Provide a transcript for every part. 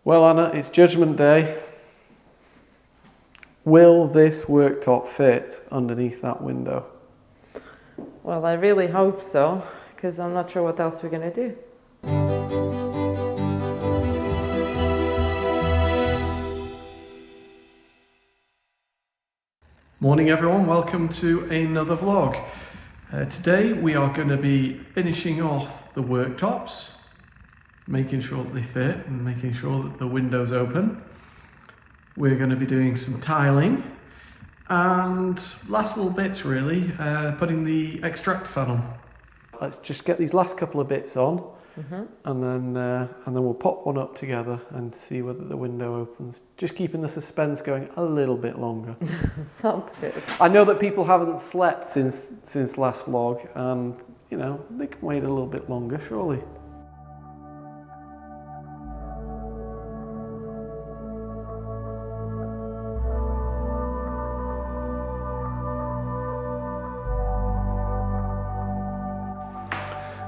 Well, Anna, it's Judgment Day. Will this worktop fit underneath that window? Well, I really hope so, because I'm not sure what else we're going to do. Morning everyone, welcome to another vlog. Today we are going to be finishing off the worktops, making sure that they fit and making sure that the window's open. We're going to be doing some tiling and last little bits really, putting the extractor fan on. Let's just get these last couple of bits on and then we'll pop one up together and see whether the window opens. Just keeping the suspense going a little bit longer. Sounds good. I know that people haven't slept since last vlog and, you know, they can wait a little bit longer, surely.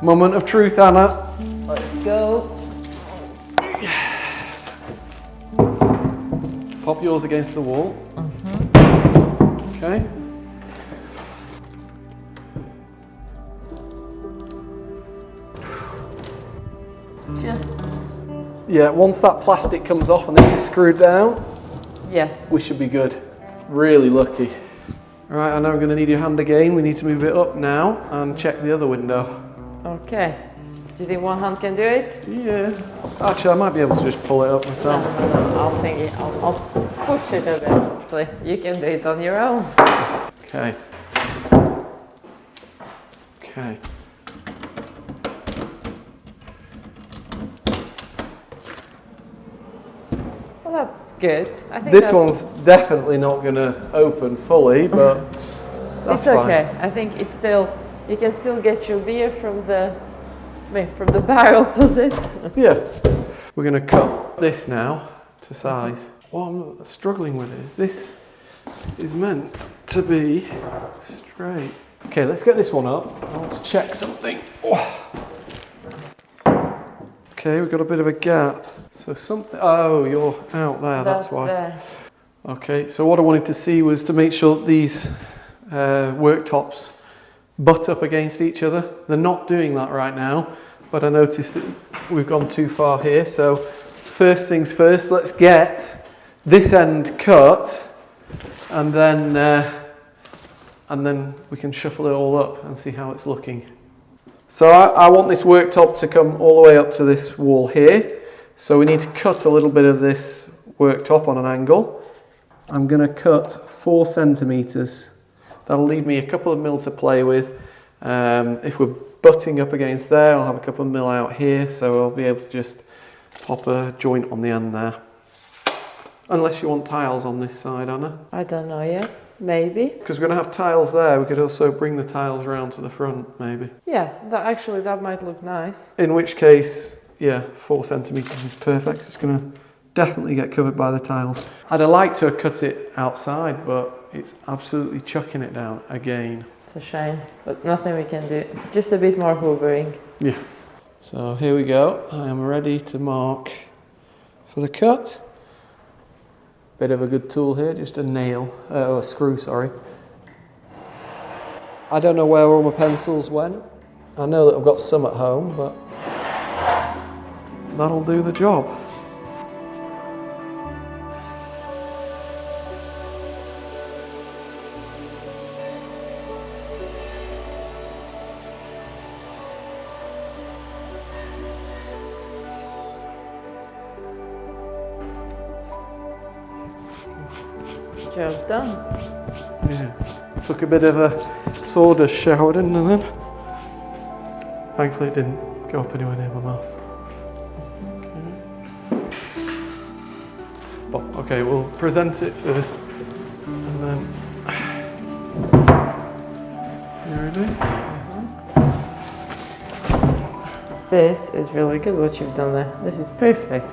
Moment of truth, Anna. Let's go. Pop yours against the wall. Okay. Yeah, once that plastic comes off and this is screwed down, yes, we should be good. Really lucky. All right, I know I'm going to need your hand again. We need to move it up now and check the other window. Okay. Do you think one hand can do it? Yeah. Actually, I might be able to just pull it up myself. No, I'll push it a bit. Actually, you can do it on your own. Okay. Okay. Well, that's good. I think this one's definitely not going to open fully, but that's it's okay. fine. I think it's still. You can still get your beer from the barrel opposite. Yeah. We're going to cut this now to size. What I'm struggling with is this is meant to be straight. Okay, let's get this one up. I want to check something. Oh. Okay, we've got a bit of a gap. So something, oh, you're out there, that's why. There. Okay, so what I wanted to see was to make sure that these worktops butt up against each other. They're not doing that right now, but I noticed that we've gone too far here. So first things first, let's get this end cut and then we can shuffle it all up and see how it's looking. So I want this worktop to come all the way up to this wall here. So we need to cut a little bit of this worktop on an angle. I'm going to cut 4 centimeters. That'll leave me a couple of mil to play with. If we're butting up against there, I'll have a couple of mil out here, so I'll be able to just pop a joint on the end there. Unless you want tiles on this side, Anna. I don't know yet. Maybe. Because we're going to have tiles there, we could also bring the tiles around to the front, maybe. Yeah, that might look nice. In which case, yeah, 4 centimeters is perfect. It's going to definitely get covered by the tiles. I'd have liked to have cut it outside, but it's absolutely chucking it down again. It's a shame, but nothing we can do. Just a bit more hoovering. Yeah. So here we go. I am ready to mark for the cut. Bit of a good tool here, just a nail, or a screw, sorry. I don't know where all my pencils went. I know that I've got some at home, but that'll do the job. Job done. Yeah. Took a bit of a sawdust shower, didn't I then? Thankfully it didn't go up anywhere near my mouth. Okay. Well, okay, we'll present it first and then... You ready? This is really good what you've done there. This is perfect.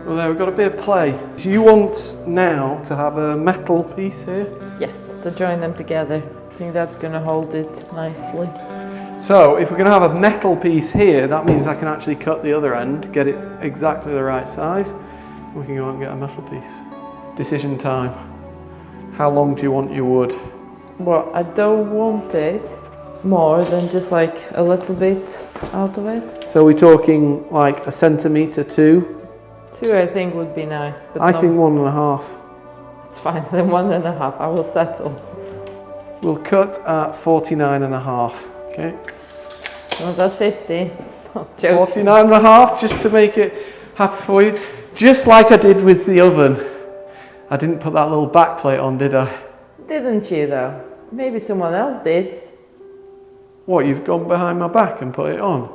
Well, there we've got a bit of play. Do you want now to have a metal piece here? Yes, to join them together. I think that's going to hold it nicely. So if we're going to have a metal piece here, that means I can actually cut the other end, get it exactly the right size. we can go out and get a metal piece. Decision time. How long do you want your wood? Well, I don't want it more than just like a little bit out of it. So we're talking like a centimetre, 2? 2 I think would be nice, but I think 1.5. it's fine, then 1.5, I will settle. We'll cut at 49.5, okay? Well, that's 50. Oh, joking. 49.5, just to make it happy for you. Just like I did with the oven. I didn't put that little back plate on, did I? Didn't you though? Maybe someone else did. What, you've gone behind my back and put it on?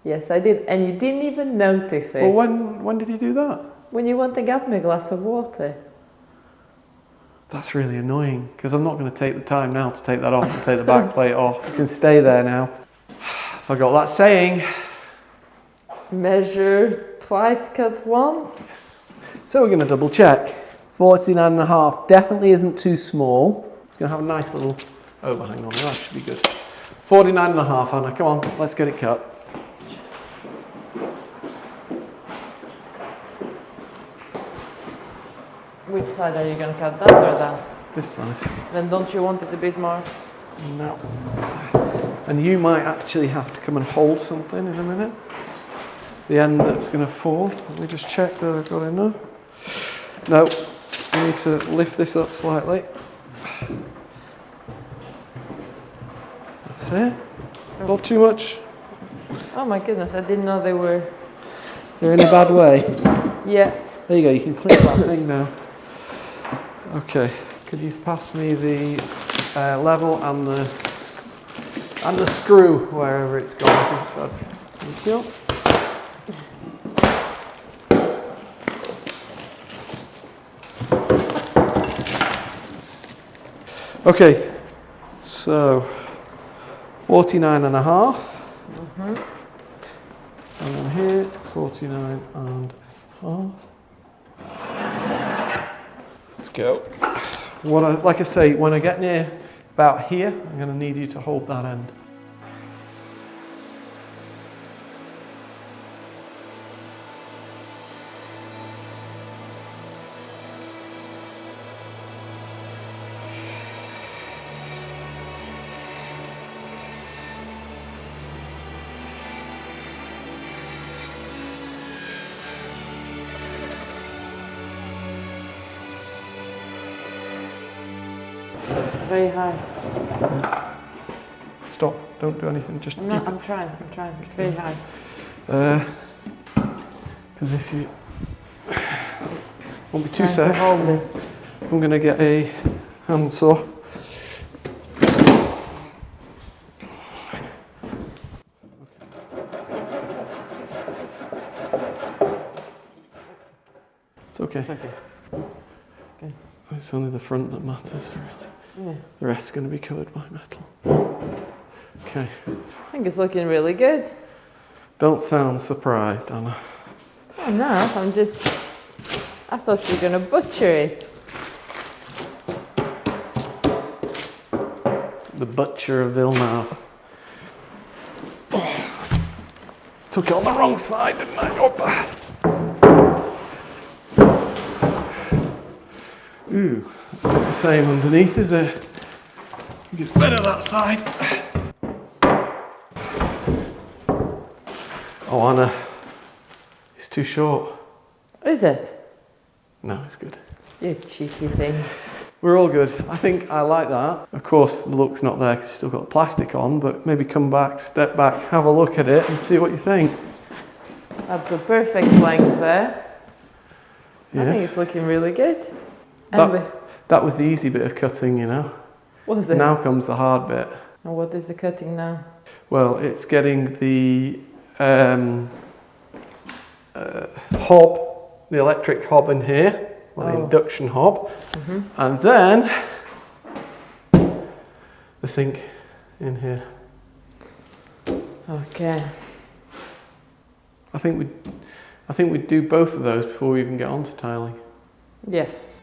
Yes, I did, and you didn't even notice it. Well, when did you do that? When you went to get me a glass of water. That's really annoying, because I'm not going to take the time now to take that off and take the back plate off. You can stay there now. Forgot that saying. Measure twice, cut once. Yes. So we're going to double check. 49.5 definitely isn't too small. It's going to have a nice little overhang on it. That should be good. 49.5, Anna. Come on, let's get it cut. Which side are you going to cut, that or that? This side. Then don't you want it a bit more? No. And you might actually have to come and hold something in a minute. The end that's going to fall. Let me just check that I've got enough. No, you need to lift this up slightly. That's it. Not too much. Oh my goodness, I didn't know they were... They're in a bad way. Yeah. There you go, you can clip that thing now. Okay, could you pass me the level and the screw wherever it's gone? Thank you. Okay, so 49.5. And then here, 49.5. Let's go. Like I say, when I get near about here, I'm going to need you to hold that end. Very high. Stop, don't do anything, just keep it. I'm trying, it's very high. Because if you... Won't be too safe. I'm going to get a handsaw. It's okay. It's okay. It's okay. It's only the front that matters, really. Yeah. The rest's going to be covered by metal. Okay. I think it's looking really good. Don't sound surprised, Anna. Oh no, I thought you were going to butcher it. The butcher of Villeneuve. Oh. Took it on the wrong side, didn't I? Oh. Ooh, that's not the same underneath, is it? I think it's better that side. Oh, Anna, it's too short. Is it? No, it's good. You cheeky thing. We're all good. I think I like that. Of course, the look's not there because you've still got the plastic on, but maybe come back, step back, have a look at it and see what you think. That's the perfect length there. Yes. I think it's looking really good. That was the easy bit of cutting, you know. What is it? Now comes the hard bit. And what is the cutting now? Well, it's getting the hob, the electric hob in here, the induction hob, and then the sink in here. Okay. I think we'd do both of those before we even get on to tiling. Yes.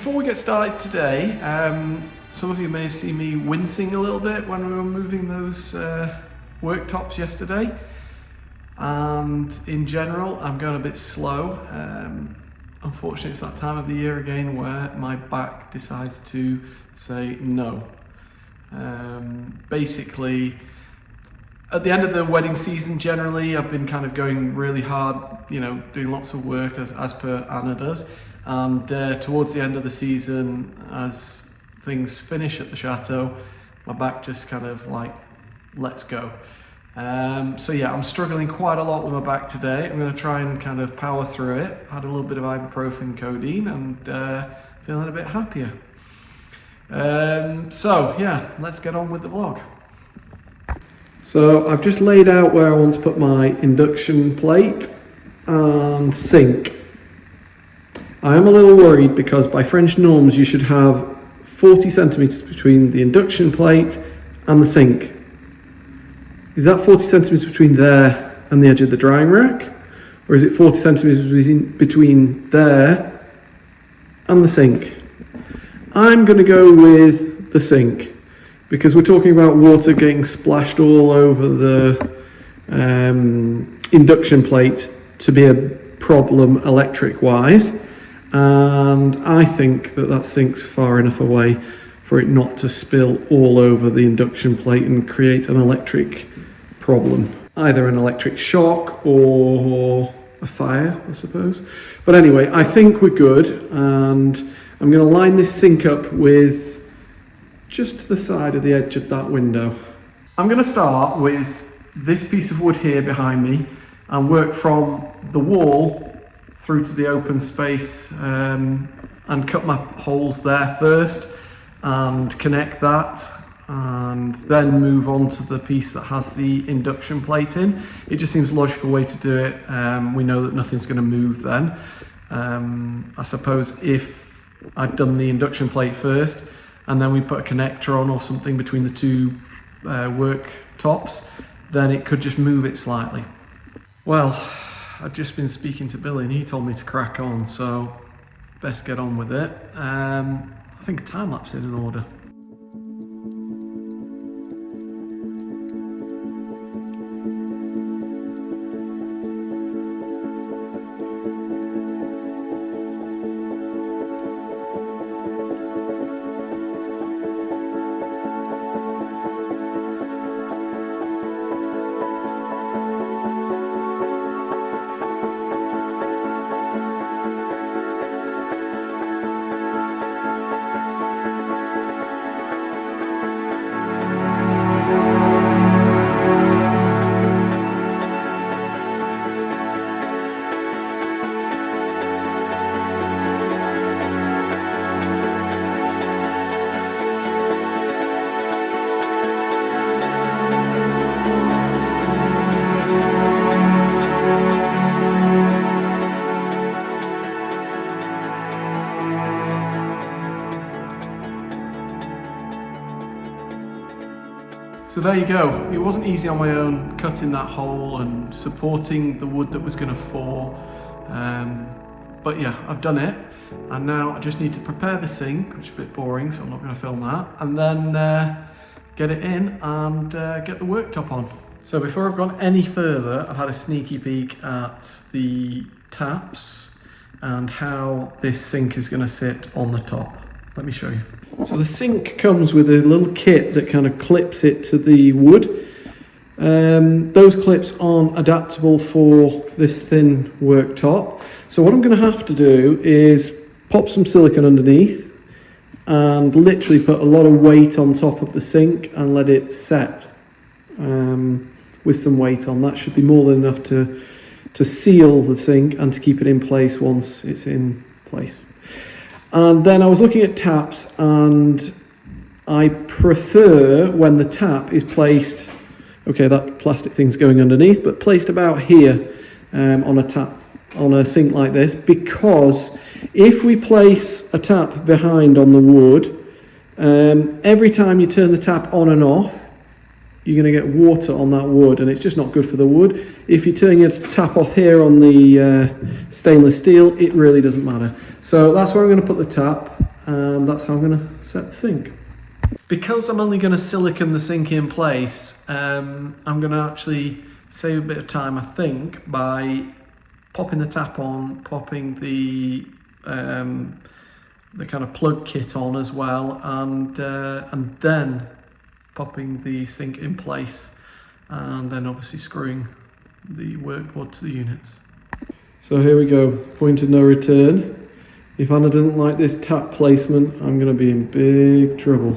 before we get started today, some of you may have seen me wincing a little bit when we were moving those worktops yesterday. And in general, I'm going a bit slow. Unfortunately, it's that time of the year again where my back decides to say no. Basically, at the end of the wedding season, generally, I've been kind of going really hard, you know, doing lots of work as per Anna does. And towards the end of the season, as things finish at the chateau, my back just kind of like lets go. So yeah, I'm struggling quite a lot with my back today. I'm going to try and kind of power through it. Had a little bit of ibuprofen codeine and feeling a bit happier. So yeah, let's get on with the vlog. So I've just laid out where I want to put my induction plate and sink. I am a little worried because by French norms you should have 40 centimetres between the induction plate and the sink. Is that 40 centimetres between there and the edge of the drying rack? Or is it 40 centimetres between there and the sink? I'm going to go with the sink because we're talking about water getting splashed all over the induction plate to be a problem electric wise. And I think that sink's far enough away for it not to spill all over the induction plate and create an electric problem. Either an electric shock or a fire, I suppose. But anyway, I think we're good, and I'm going to line this sink up with just to the side of the edge of that window. I'm going to start with this piece of wood here behind me and work from the wall through to the open space and cut my holes there first and connect that, and then move on to the piece that has the induction plate in. It just seems a logical way to do it. We know that nothing's going to move then. I suppose if I'd done the induction plate first and then we put a connector on or something between the two worktops, then it could just move it slightly. Well, I've just been speaking to Billy and he told me to crack on, so best get on with it. I think a time lapse is in order. So there you go. It wasn't easy on my own cutting that hole and supporting the wood that was going to fall. But yeah, I've done it. And now I just need to prepare the sink, which is a bit boring, so I'm not going to film that. And then get it in and get the worktop on. So before I've gone any further, I've had a sneaky peek at the taps and how this sink is going to sit on the top. Let me show you. So the sink comes with a little kit that kind of clips it to the wood. Those clips aren't adaptable for this thin worktop. So what I'm going to have to do is pop some silicone underneath and literally put a lot of weight on top of the sink and let it set with some weight on. That should be more than enough to seal the sink and to keep it in place once it's in place. And then I was looking at taps, and I prefer when the tap is placed, okay, that plastic thing's going underneath, but placed about here on a tap, on a sink like this, because if we place a tap behind on the wood, every time you turn the tap on and off, you're going to get water on that wood, and it's just not good for the wood. If you turn your tap off here on the stainless steel, it really doesn't matter. So that's where I'm going to put the tap. and that's how I'm going to set the sink. Because I'm only going to silicone the sink in place, I'm going to actually save a bit of time, I think, by popping the tap on, popping the kind of plug kit on as well, and then popping the sink in place, and then obviously screwing the workboard to the units. So here we go, point of no return. If Anna doesn't like this tap placement, I'm going to be in big trouble.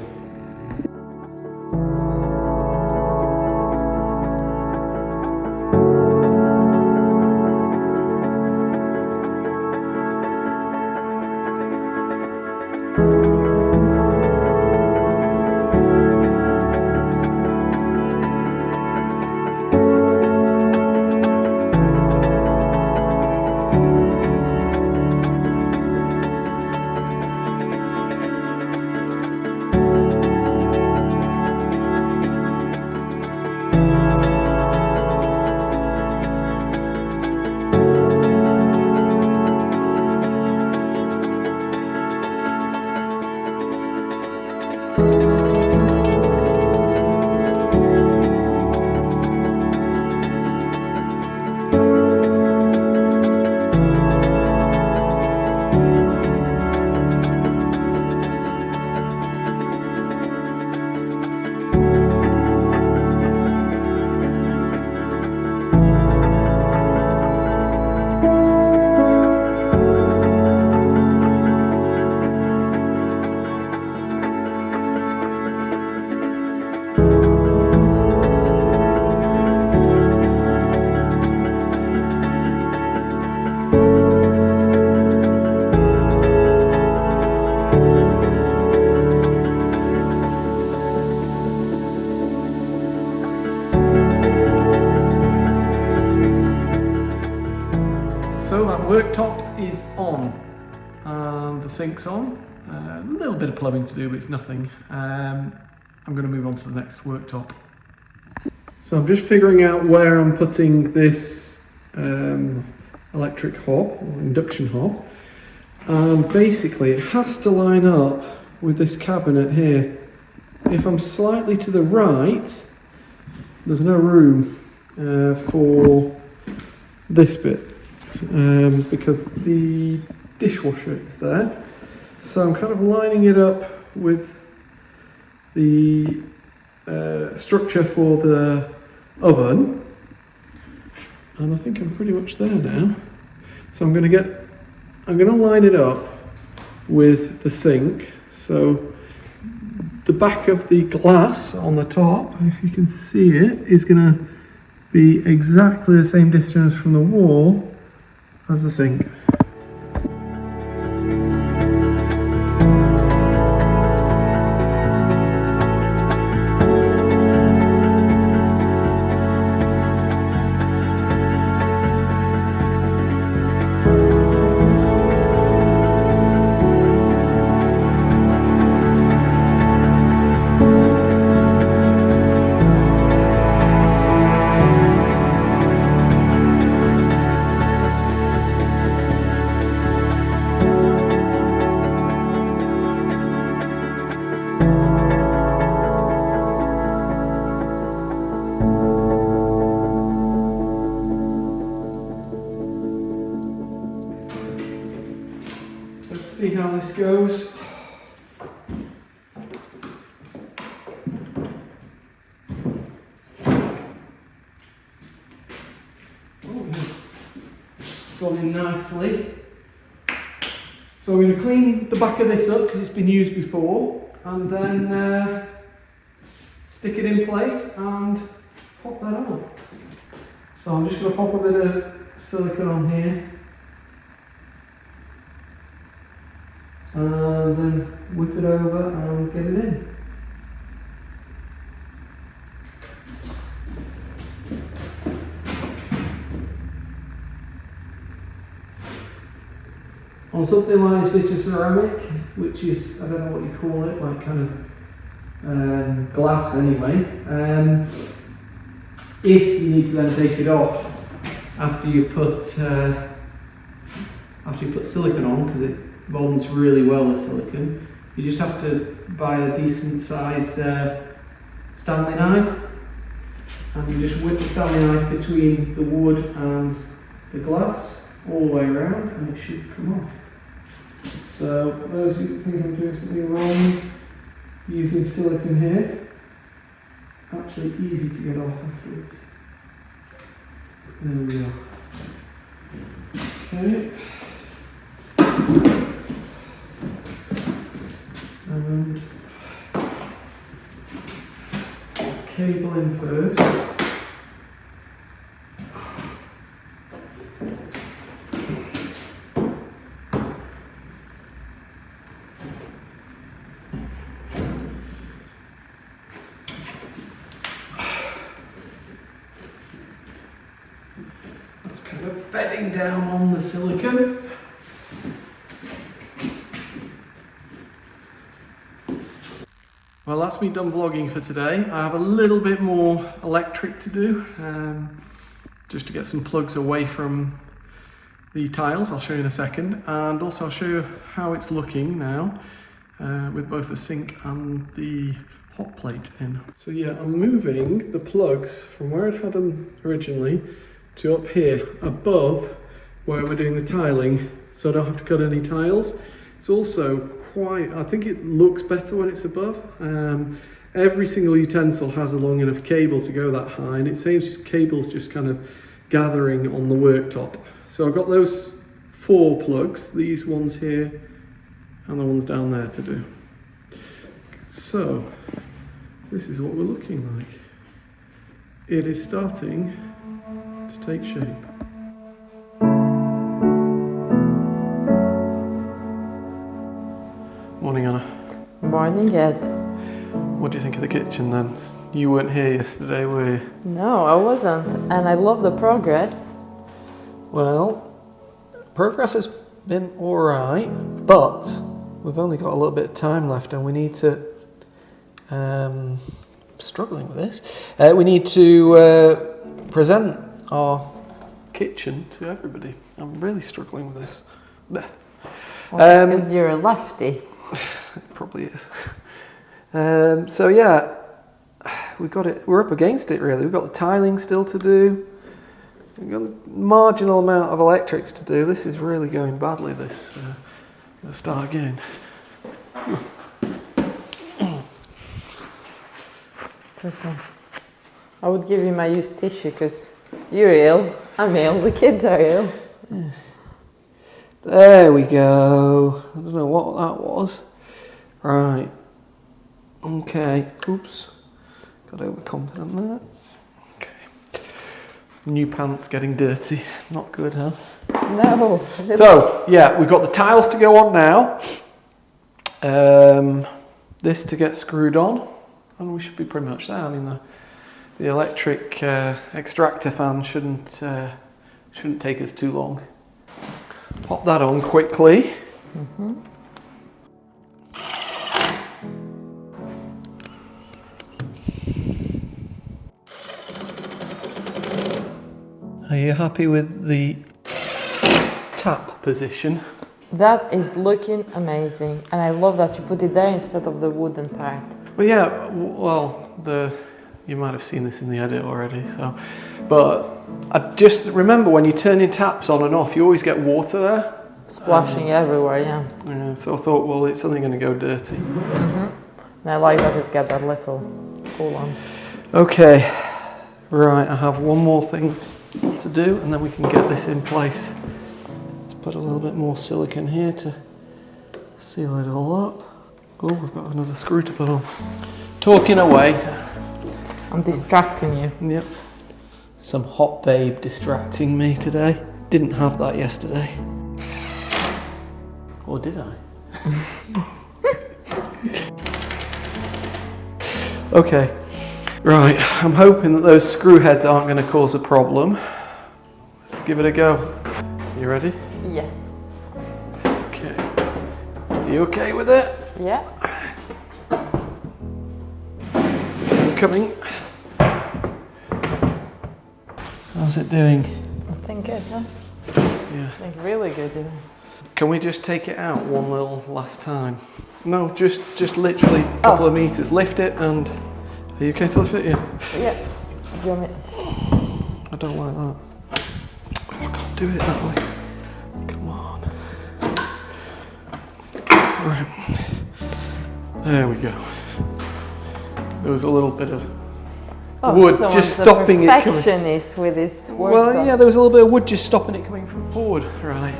So that worktop is on, and the sink's on. A little bit of plumbing to do, but it's nothing. I'm going to move on to the next worktop. So I'm just figuring out where I'm putting this electric hob, or induction hob. And basically it has to line up with this cabinet here. If I'm slightly to the right, there's no room for this bit. Because the dishwasher is there, so I'm kind of lining it up with the structure for the oven, and I think I'm pretty much there now. So I'm going to line it up with the sink. So the back of the glass on the top, if you can see it, is going to be exactly the same distance from the wall as the sink. Let's see how this goes. Oh, it's gone in nicely. So I'm going to clean the back of this up because it's been used before, and then stick it in place and pop that on. So I'm just going to pop a bit of silicone on here. And then whip it over and get it in. On something like this bit of ceramic, which is, I don't know what you call it, like kind of glass anyway, if you need to then take it off after you put silicone on, because bonds really well with silicone. You just have to buy a decent size Stanley knife, and you just whip the Stanley knife between the wood and the glass all the way around, and it should come off. So for those who think I'm doing something wrong using silicone here, actually easy to get off afterwards. There we go. Okay. And cable in first. That's kind of bedding down on the silicone. Well, that's me done vlogging for today. I have a little bit more electric to do, just to get some plugs away from the tiles. I'll show you in a second, and also I'll show you how it's looking now with both the sink and the hot plate in. So yeah, I'm moving the plugs from where I'd had them originally to up here above where we're doing the tiling, so I don't have to cut any tiles. It's also I think it looks better when it's above. Every single utensil has a long enough cable to go that high, and it seems cable's just kind of gathering on the worktop. So I've got those 4 plugs, these ones here and the ones down there to do. So this is what we're looking like. It is starting to take shape. Morning, Anna. Morning, Ed. What do you think of the kitchen then? You weren't here yesterday, were you? No, I wasn't, and I love the progress. Well, progress has been alright, but we've only got a little bit of time left, and we need to struggling with this. We need to present our kitchen to everybody. I'm really struggling with this. Well, because you're a lefty. It probably is. So yeah, we're up against it really. We've got the tiling still to do. We've got a marginal amount of electrics to do. This is really going badly, this. Let's start again. It's okay. I would give you my used tissue because you're ill, I'm ill, the kids are ill. Yeah. There we go. I don't know what that was. Right. Okay. Oops. Got overconfident there. Okay. New pants getting dirty. Not good, huh? No. So, yeah, we've got the tiles to go on now. This to get screwed on. And we should be pretty much there. I mean, the electric extractor fan shouldn't take us too long. Pop that on quickly. Mm-hmm. Are you happy with the tap position? That is looking amazing, and I love that you put it there instead of the wooden part. Well, yeah. Well, you might have seen this in the edit already. So, but I just remember when you turn your taps on and off, you always get water there. Splashing everywhere, yeah. Yeah. So I thought, well, it's only going to go dirty. Mm-hmm. And I like that it's got that little pull on. Okay. Right. I have one more thing to do, and then we can get this in place. Let's put a little bit more silicone here to seal it all up. Oh, we've got another screw to put on. Talking away. I'm distracting you. Yep. Some hot babe distracting me today. Didn't have that yesterday. Or did I? Okay. Right, I'm hoping that those screw heads aren't going to cause a problem. Let's give it a go. You ready? Yes. Okay. You okay with it? Yeah. Coming. How's it doing? I think good, huh? Yeah. I think really good. Even. Can we just take it out one little last time? No, just literally a couple of meters. Lift it and... Are you okay to lift it? Yeah. Yeah. Do you want me? I don't like that. I can't do it that way. Come on. Right. There we go. There was a little bit of wood just stopping it coming. Perfectionist with his work. Well, yeah, there was a little bit of wood just stopping it coming from forward. Right.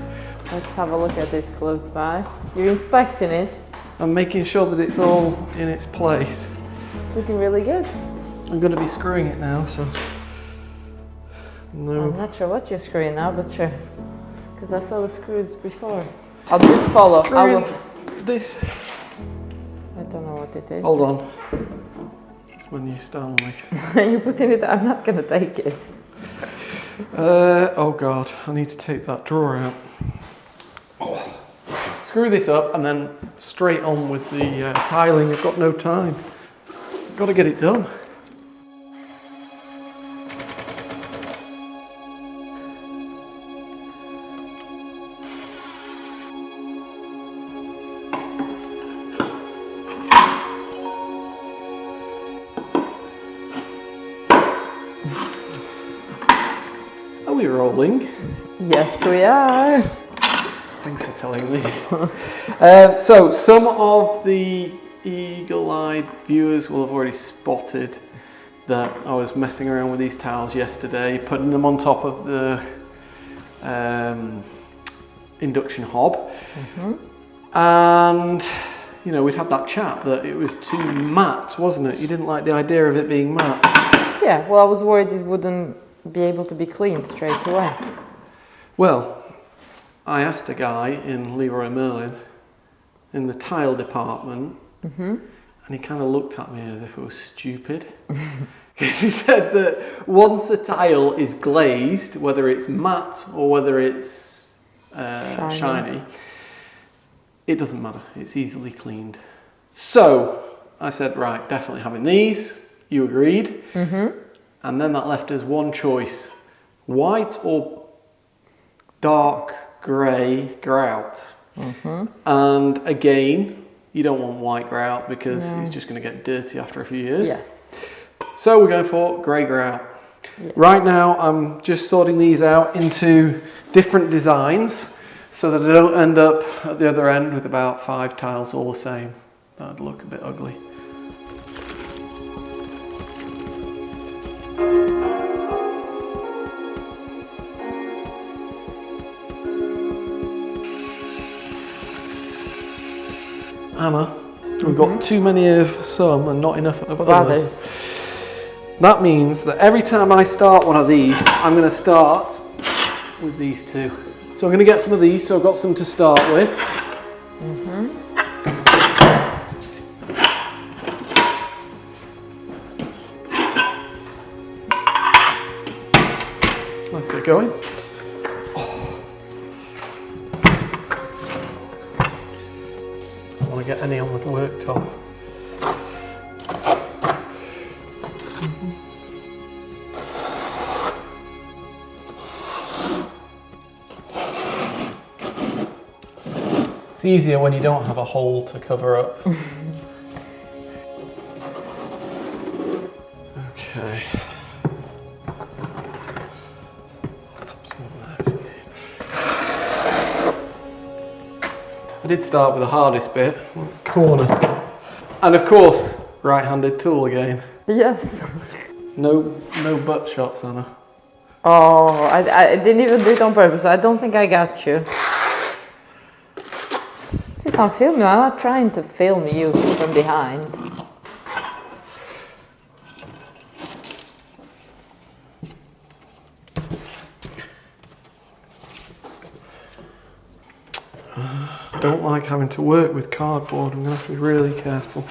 Let's have a look at it close by. You're inspecting it. I'm making sure that it's all in its place. It's looking really good. I'm going to be screwing it now, so... No. I'm not sure what you're screwing now, but sure. Because I saw the screws before. I'll just follow. I will. This. I don't know what it is. Hold on. It's when you stand me. You're putting it. I'm not going to take it. Oh God, I need to take that drawer out. Oh. Screw this up and then straight on with the tiling. I've got no time. I've got to get it done. Are we rolling? Yes, we are. Thanks for telling me. So some of the eagle-eyed viewers will have already spotted that I was messing around with these tiles yesterday, putting them on top of the induction hob. And you know, we'd had that chat that it was too matte, wasn't it? You didn't like the idea of it being matte. Yeah, well, I was worried it wouldn't be able to be cleaned straight away. Well, I asked a guy in Leroy Merlin in the tile department, and he kind of looked at me as if it was stupid. He said that once a tile is glazed, whether it's matte or whether it's shiny, it doesn't matter. It's easily cleaned. So I said, right, definitely having these. You agreed. And then that left us one choice: white or dark grey grout. And again, you don't want white grout because it's just going to get dirty after a few years. Yes. So we're going for grey grout. Yes. Right now I'm just sorting these out into different designs so that I don't end up at the other end with about 5 tiles all the same. That'd look a bit ugly. Anna, we've got too many of some and not enough of others. That means that every time I start one of these, I'm going to start with these two. So I'm going to get some of these, so I've got some to start with. Let's get going. Get any on the worktop. It's easier when you don't have a hole to cover up. Okay. I did start with the hardest bit, corner. And of course, right-handed tool again. Yes. No butt shots, Anna. Oh, I didn't even do it on purpose, so I don't think I got you. Just I'm filming, I'm not trying to film you from behind. Don't like having to work with cardboard. I'm going to have to be really careful.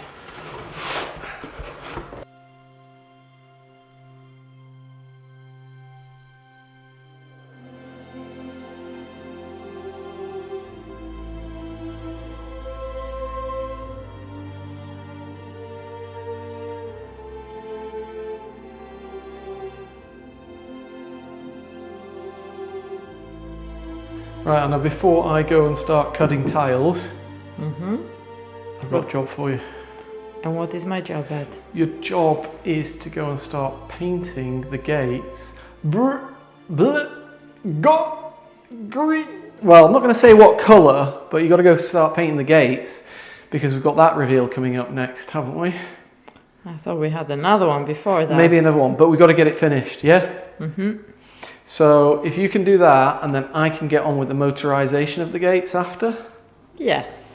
Right, now before I go and start cutting tiles, I've got a job for you. And what is my job, Ed? Your job is to go and start painting the gates. Well, I'm not going to say what colour, but you've got to go start painting the gates because we've got that reveal coming up next, haven't we? I thought we had another one before that. Maybe another one, but we've got to get it finished, yeah? So if you can do that, and then I can get on with the motorisation of the gates after. Yes.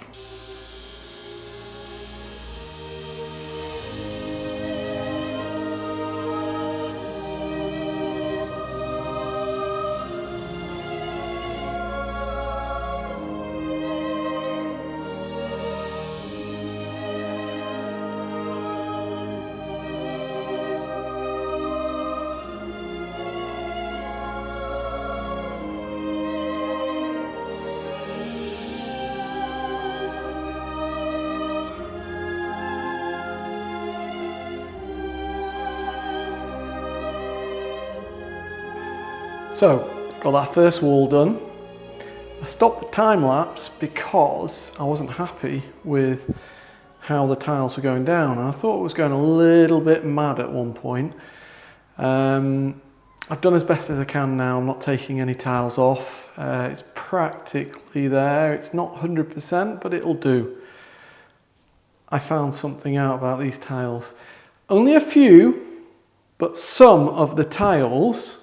So, got that first wall done. I stopped the time lapse because I wasn't happy with how the tiles were going down, and I thought it was going a little bit mad at one point. I've done as best as I can now. I'm not taking any tiles off. It's practically there. It's not 100%, but it'll do. I found something out about these tiles. Only a few, but some of the tiles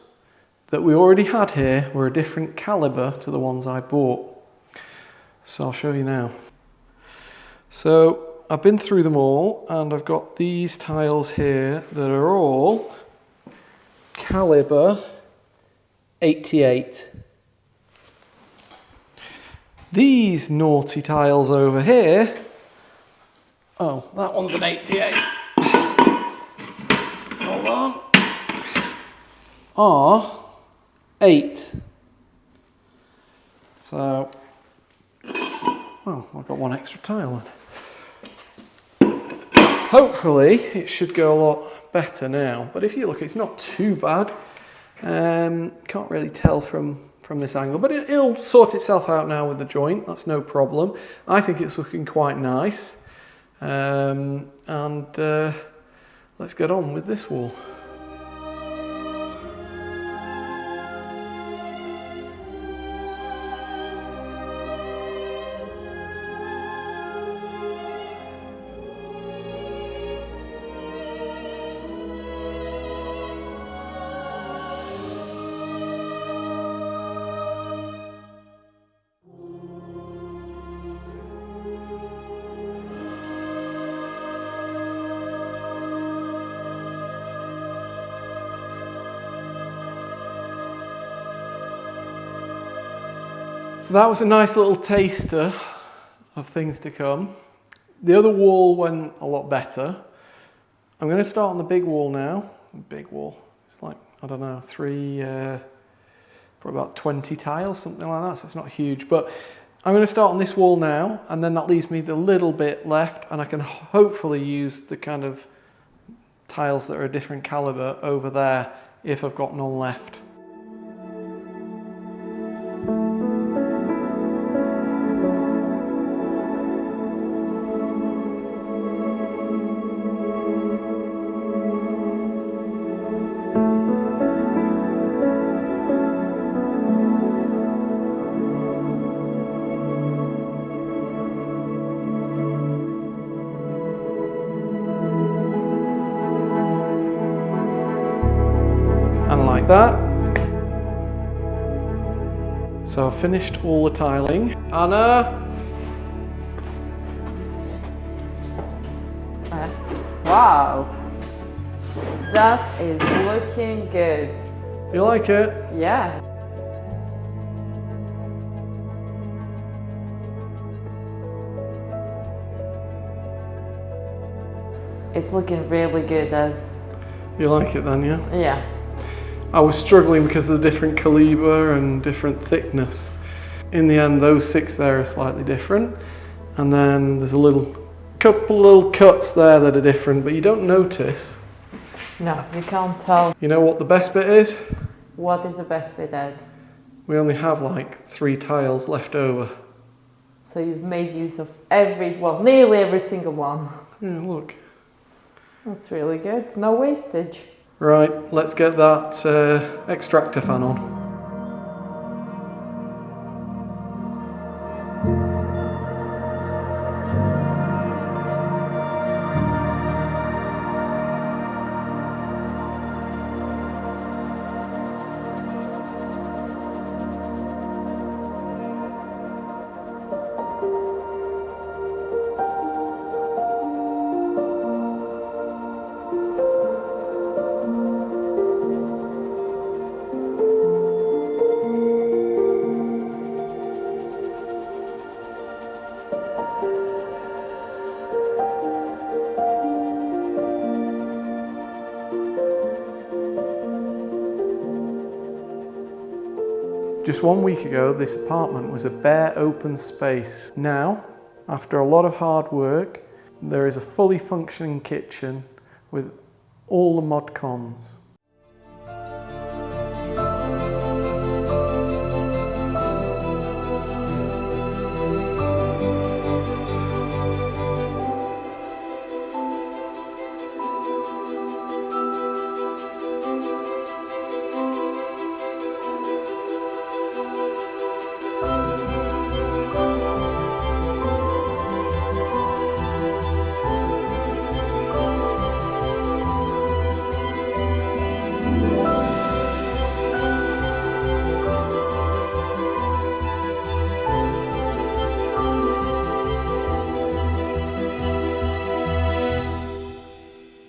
that we already had here were a different caliber to the ones I bought. So I'll show you now. So I've been through them all, and I've got these tiles here that are all caliber 88. These naughty tiles over here, oh, that one's an 88. Hold on. Are 8. So, well, I've got one extra tile then. Hopefully it should go a lot better now, but if you look, it's not too bad. Can't really tell from this angle, but it'll sort itself out now with the joint. That's no problem. I think it's looking quite nice. And let's get on with this wall. So that was a nice little taster of things to come. The other wall went a lot better. I'm going to start on the big wall now. Big wall. It's like, I don't know, probably about 20 tiles, something like that. So it's not huge, but I'm going to start on this wall now, and then that leaves me the little bit left, and I can hopefully use the kind of tiles that are a different caliber over there if I've got none left. Like that. So I've finished all the tiling. Anna! Wow, that is looking good. You like it? Yeah. It's looking really good, Ed. You like it then, yeah? Yeah. I was struggling because of the different caliber and different thickness. In the end, those 6 there are slightly different. And then there's a couple little cuts there that are different, but you don't notice. No, you can't tell. You know what the best bit is? What is the best bit, Ed? We only have like 3 tiles left over. So you've made use of nearly every single one. Yeah, look. That's really good. No wastage. Right, let's get that extractor fan on. Just 1 week ago, this apartment was a bare open space. Now, after a lot of hard work, there is a fully functioning kitchen with all the mod cons.